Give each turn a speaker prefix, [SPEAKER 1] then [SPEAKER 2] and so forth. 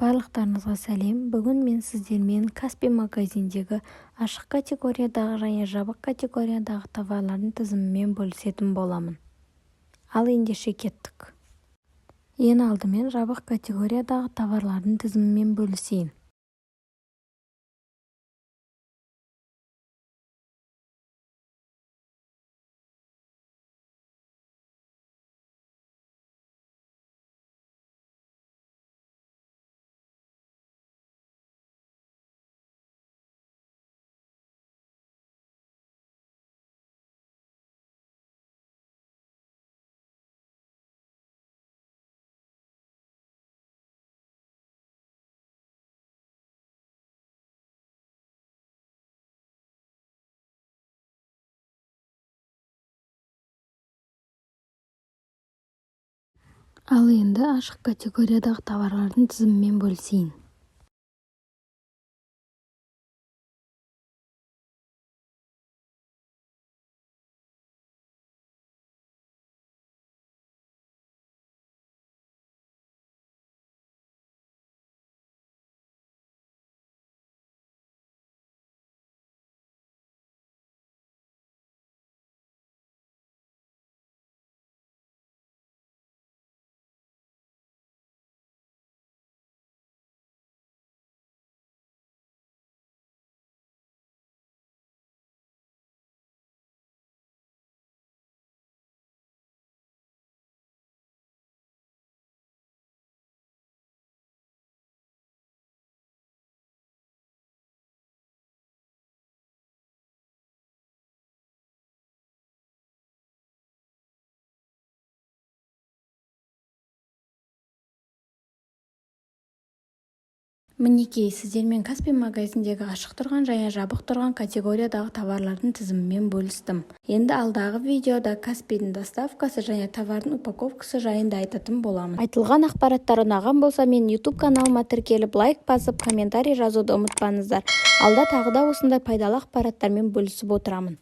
[SPEAKER 1] Барлықтарыңызға сәлем. Бүгін мен сіздермен Каспий магазиндегі ашық категориядағы және жабық категориядағы товарлардың тізімімен бөлісетін боламын. Ал ендеше кеттік. Ең алдымен жабық категориядағы товарлардың тізімімен бөлісейін. Ал енді ашық категориядағы товарлардың тізімімен бөлісейін. Мінекей, сіздермен Каспий магазиндегі ашық тұрған және жабық тұрған категориядағы товарлардың тізімімен бөлістім. Енді алдағы видеода Каспийдің доставкасы және товардың упаковкасы жайында айтатын боламын. Айтылған ақпараттар ұнаған болса, мен YouTube каналыма тіркеліп, лайк басып, комментарий жазуды ұмытпаңыздар. Алда тағы да осындай пайдалы ақпараттармен бөлісіп отырамын.